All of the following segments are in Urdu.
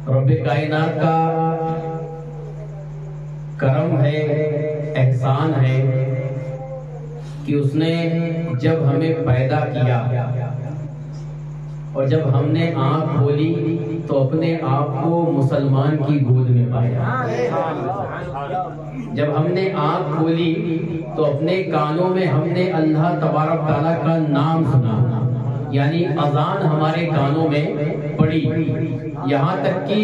رب کائنات کا کرم ہے، احسان ہے کہ اس نے جب ہمیں پیدا کیا اور جب ہم نے آنکھ کھولی تو اپنے آپ کو مسلمان کی گود میں پایا۔ جب ہم نے آنکھ کھولی تو اپنے کانوں میں ہم نے اللہ تبارک تعالیٰ کا نام سنا، یعنی اذان ہمارے کانوں میں پڑی، یہاں تک کہ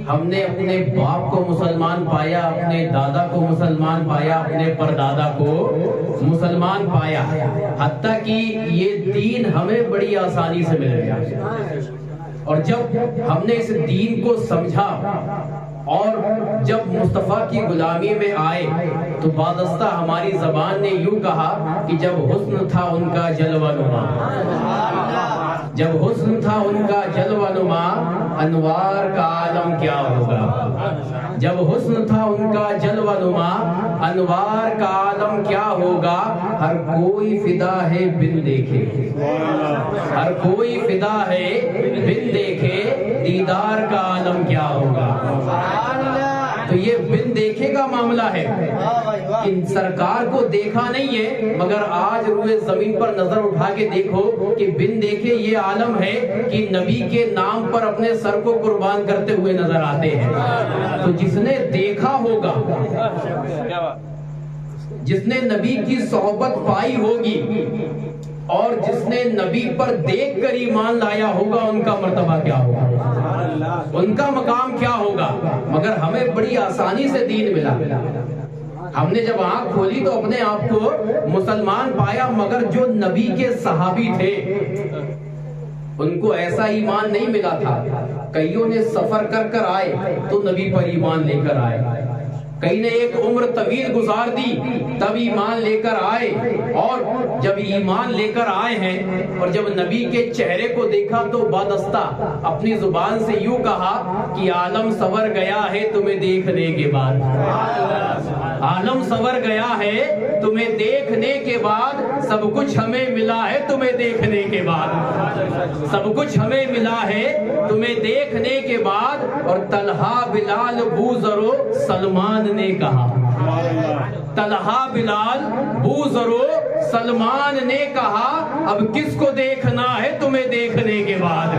ہم نے اپنے باپ کو مسلمان پایا، اپنے دادا کو مسلمان پایا، اپنے پردادا کو مسلمان پایا، حتیٰ کہ یہ دین ہمیں بڑی آسانی سے مل گیا۔ اور جب ہم نے اس دین کو سمجھا اور جب مصطفیٰ کی غلامی میں آئے تو بادستہ ہماری زبان نے یوں کہا کہ جب حسن تھا ان کا جلوہ نما، جب حسن تھا ان کا جلوہ نما، انوار کا عالم کیا ہوگا۔ جب حسن تھا ان کا جلوہ نما، انوار کا عالم کیا ہوگا۔ ہر کوئی فدا ہے بن دیکھے، ہر کوئی فدا ہے بن دیکھے، دیدار کا عالم کیا ہوگا۔ تو یہ بن دیکھے کا معاملہ ہے کہ سرکار کو دیکھا نہیں ہے، مگر آج روئے زمین پر نظر اٹھا کے دیکھو کہ بن دیکھے یہ عالم ہے کہ نبی کے نام پر اپنے سر کو قربان کرتے ہوئے نظر آتے ہیں۔ تو جس نے دیکھا ہوگا، جس نے نبی کی صحبت پائی ہوگی اور جس نے نبی پر دیکھ کر ایمان لایا ہوگا، ان کا مرتبہ کیا ہوگا، ان کا مقام کیا ہوگا۔ مگر ہمیں بڑی آسانی سے دین ملا، ہم نے جب آنکھ کھولی تو اپنے آپ کو مسلمان پایا، مگر جو نبی کے صحابی تھے ان کو ایسا ایمان نہیں ملا تھا۔ کئیوں نے سفر کر کر آئے تو نبی پر ایمان لے کر آئے، کئی نے ایک عمر طویل گزار دی تب ایمان لے کر آئے، اور جب ایمان لے کر آئے ہیں اور جب نبی کے چہرے کو دیکھا تو بادستہ اپنی زبان سے یوں کہا کہ عالم سنور گیا ہے تمہیں دیکھنے کے بعد، عالم سنور گیا ہے تمہیں دیکھنے کے بعد، سب کچھ ہمیں ملا ہے تمہیں دیکھنے کے بعد، سب کچھ ہمیں ملا ہے تمہیں دیکھنے کے بعد۔ اور طلحہ بلال بوذر و سلمان نے کہا، طلحہ بلال بوذر و سلمان نے کہا اب کس کو دیکھنا ہے تمہیں دیکھنے کے بعد،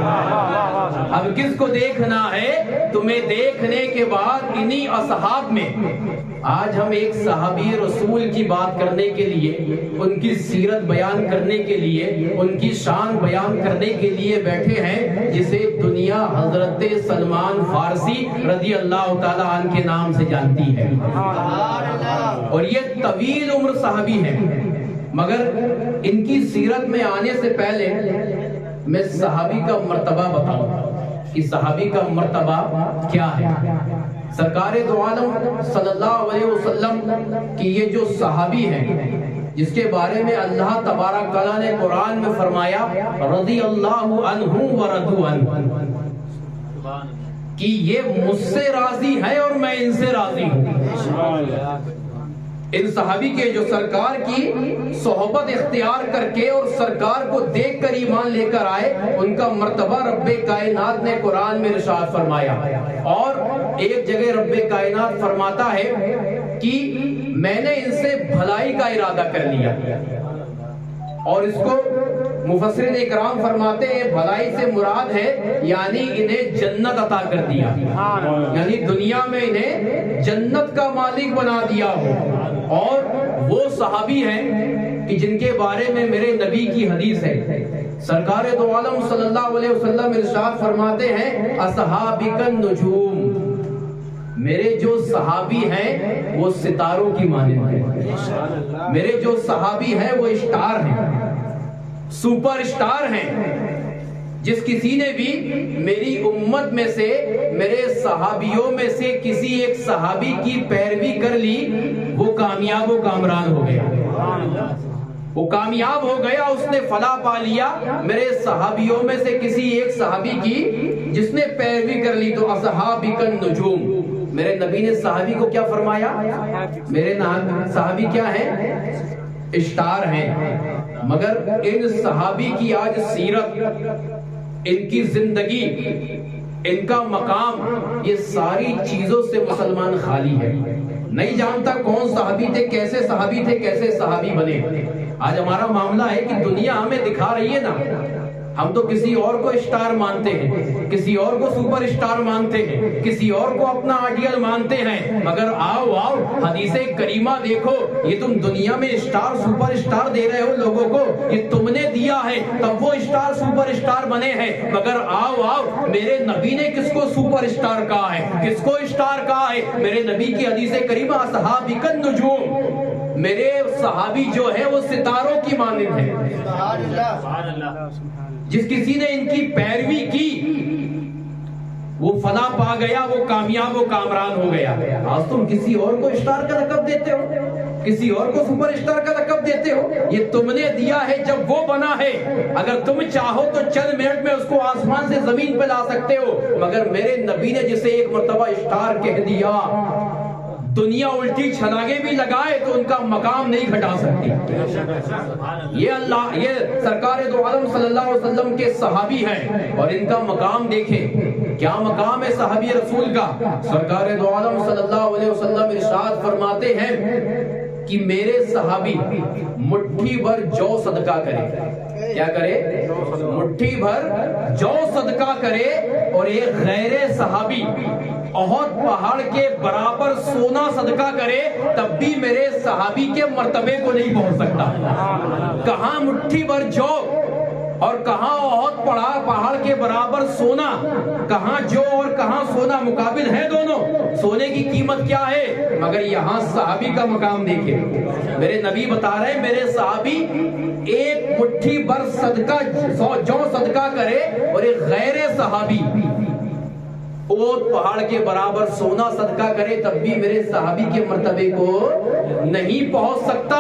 اب کس کو دیکھنا ہے تمہیں دیکھنے کے بعد۔ انہی اصحاب میں آج ہم ایک صحابی رسول کی بات کرنے کے لیے، ان کی سیرت بیان کرنے کے لیے، ان کی شان بیان کرنے کے لیے بیٹھے ہیں، جسے دنیا حضرت سلمان فارسی رضی اللہ تعالیٰ عنہ کے نام سے جانتی ہے، اور یہ طویل عمر صحابی ہیں۔ مگر ان کی سیرت میں آنے سے پہلے میں صحابی کا مرتبہ بتاؤں کہ صحابی کا مرتبہ کیا ہے۔ سرکار دو عالم صلی اللہ علیہ وسلم کی یہ جو صحابی ہیں، جس کے بارے میں اللہ تبارک تعالیٰ نے قرآن میں فرمایا رضی اللہ عنہ ورضوا عنہ، کہ یہ مجھ سے راضی ہے اور میں ان سے راضی ہوں۔ ان صحابی کے جو سرکار کی صحبت اختیار کر کے اور سرکار کو دیکھ کر ایمان لے کر آئے، ان کا مرتبہ رب کائنات نے قرآن میں ارشاد فرمایا۔ اور ایک جگہ رب کائنات فرماتا ہے کہ میں نے ان سے بھلائی کا ارادہ کر لیا، اور اس کو مفسرین اکرام فرماتے ہیں بھلائی سے مراد ہے یعنی انہیں جنت عطا کر دیا، یعنی دنیا میں انہیں جنت کا مالک بنا دیا ہو۔ اور وہ صحابی ہیں کہ جن کے بارے میں میرے نبی کی حدیث ہے، سرکار دو عالم صلی اللہ علیہ وسلم ارشاد فرماتے ہیں اصحابک النجوم، میرے جو صحابی ہیں وہ ستاروں کی مانند ہیں، میرے جو صحابی ہیں وہ اسٹار ہیں، سپر اسٹار ہیں۔ جس کسی نے بھی میری امت میں سے، میرے صحابیوں میں سے کسی ایک صحابی کی پیروی کر لی، وہ کامیاب و کامران ہو گیا، وہ کامیاب ہو گیا، اس نے فلاح پا لیا۔ میرے صحابیوں میں سے کسی ایک صحابی کی جس نے پیروی کر لی تو اصحابک النجوم، میرے نبی نے صحابی کو کیا فرمایا؟ میرے صحابی کیا ہیں؟ اسٹار ہیں۔ مگر ان صحابی کی آج سیرت، ان کی زندگی، ان کا مقام، یہ ساری چیزوں سے مسلمان خالی ہے، نہیں جانتا کون صحابی تھے، کیسے صحابی تھے، کیسے صحابی بنے۔ آج ہمارا معاملہ ہے کہ دنیا ہمیں دکھا رہی ہے نا، ہم تو کسی اور کو اسٹار مانتے ہیں، کسی اور کو سپر اسٹار مانتے ہیں، کسی اور کو اپنا آئیڈیل مانتے ہیں، مگر آؤ حدیث کریمہ دیکھو، یہ تم دنیا میں اسٹار سپر اسٹار دے رہے ہو لوگوں کو، یہ تم نے دیا ہے تب وہ اسٹار سپر اسٹار بنے ہیں، مگر آؤ میرے نبی نے کس کو سپر اسٹار کہا ہے، کس کو اسٹار کہا ہے؟ میرے نبی کی حدیث کریمہ اصحابی النجوم، میرے صحابی جو ہے وہ ستاروں کی مانند ہے، جس کسی نے ان کی پیروی کی وہ فلاح پا گیا، وہ کامیاب و کامران ہو گیا۔ آج تم کسی اور کو اسٹار کا لقب دیتے ہو، کسی اور کو سپر اسٹار کا لقب دیتے ہو، یہ تم نے دیا ہے جب وہ بنا ہے، اگر تم چاہو تو چند منٹ میں اس کو آسمان سے زمین پہ لا سکتے ہو، مگر میرے نبی نے جسے ایک مرتبہ اسٹار کہہ دیا، دنیا الٹی چھلاگے بھی لگائے تو ان کا مقام نہیں گھٹا سکتی۔ یہ سرکار دو عالم صلی اللہ علیہ وسلم کے صحابی ہیں، اور ان کا مقام دیکھیں کیا مقام ہے صحابی رسول کا۔ سرکار دو عالم صلی اللہ علیہ وسلم ارشاد فرماتے ہیں کہ میرے صحابی مٹھی بھر جو صدقہ کرے، کیا کرے؟ مٹھی بھر جو صدقہ کرے، اور ایک غیر صحابی احد پہاڑ کے برابر سونا صدقہ کرے تب بھی میرے صحابی کے مرتبے کو نہیں پہنچ سکتا۔ کہاں مٹھی بھر جو اور کہاں احد پہاڑ کے برابر سونا، کہاں جو اور کہاں سونا مقابل ہے دونوں، سونے کی قیمت کیا ہے، مگر یہاں صحابی کا مقام دیکھیں۔ میرے نبی بتا رہے ہیں میرے صحابی ایک مٹھی بھر صدقہ جو صدقہ کرے، اور ایک غیر صحابی احد پہاڑ کے برابر سونا صدقہ کرے تب بھی میرے صحابی کے مرتبے کو نہیں پہنچ سکتا۔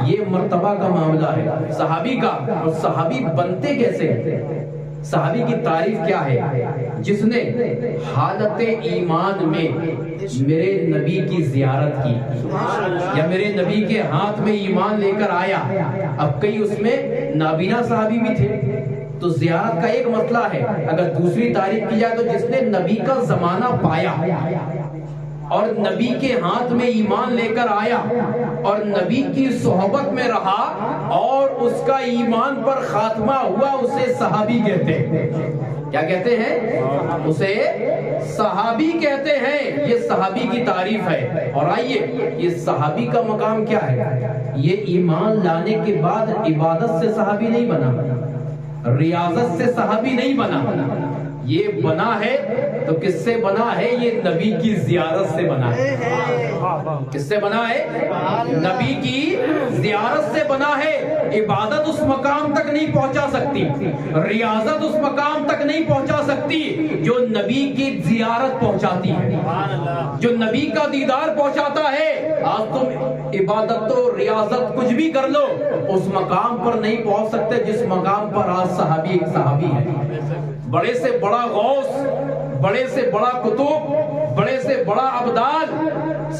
یہ مرتبہ کا معاملہ ہے صحابی کا۔ اور صحابی بنتے کیسے؟ صحابی کی تعریف کیا ہے؟ جس نے حالت ایمان میں میرے نبی کی زیارت کی، یا میرے نبی کے ہاتھ میں ایمان لے کر آیا۔ اب کئی اس میں نابینا صحابی بھی تھے، تو زیارت کا ایک مسئلہ ہے۔ اگر دوسری تعریف کی جائے تو جس نے نبی کا زمانہ پایا اور نبی کے ہاتھ میں ایمان لے کر آیا اور نبی کی صحبت میں رہا اور اس کا ایمان پر خاتمہ ہوا، اسے صحابی کہتے ہیں۔ کیا کہتے ہیں؟ اسے صحابی کہتے ہیں۔ یہ صحابی کی تعریف ہے۔ اور آئیے، یہ صحابی کا مقام کیا ہے؟ یہ ایمان لانے کے بعد عبادت سے صحابی نہیں بنا، ریاضت سے صحابی نہیں بنا، یہ بنا ہے تو کس سے بنا ہے؟ یہ نبی کی زیارت سے بنا ہے۔ کس سے بنا ہے؟ نبی کی زیارت سے بنا ہے۔ عبادت اس مقام تک نہیں پہنچا سکتی، ریاضت اس مقام تک نہیں پہنچا سکتی جو نبی کی زیارت پہنچاتی ہے، جو نبی کا دیدار پہنچاتا ہے۔ آج تم عبادت تو ریاضت کچھ بھی کر لو، اس مقام پر نہیں پہنچ سکتے جس مقام پر آج صحابی ایک صحابی ہے۔ بڑے سے بڑا غوث، بڑے سے بڑا قطب، بڑے سے بڑا ابدال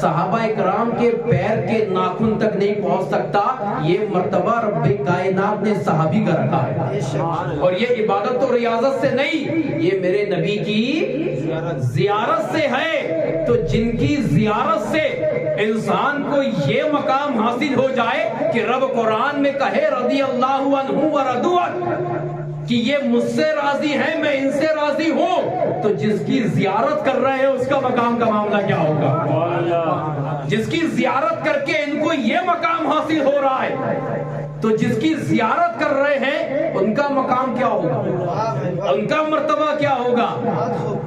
صحابہ اکرام کے پیر کے ناخن تک نہیں پہنچ سکتا۔ یہ مرتبہ رب کائنات نے صحابی کا رکھا ہے، اور یہ عبادت و ریاضت سے نہیں، یہ میرے نبی کی زیارت سے ہے۔ تو جن کی زیارت سے انسان کو یہ مقام حاصل ہو جائے کہ رب قرآن میں کہے رضی اللہ عنہ ورضوا عنہ، کہ یہ مجھ سے راضی ہیں، میں ان سے راضی ہوں، تو جس کی زیارت کر رہے ہیں اس کا مقام کا معاملہ کیا ہوگا؟ جس کی زیارت کر کے ان کو یہ مقام حاصل ہو رہا ہے، تو جس کی زیارت کر رہے ہیں ان کا مقام کیا ہوگا؟ ان کا مرتبہ کیا ہوگا؟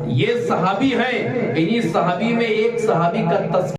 یہ صحابی ہیں۔ انہی صحابی میں ایک صحابی کا تذکرہ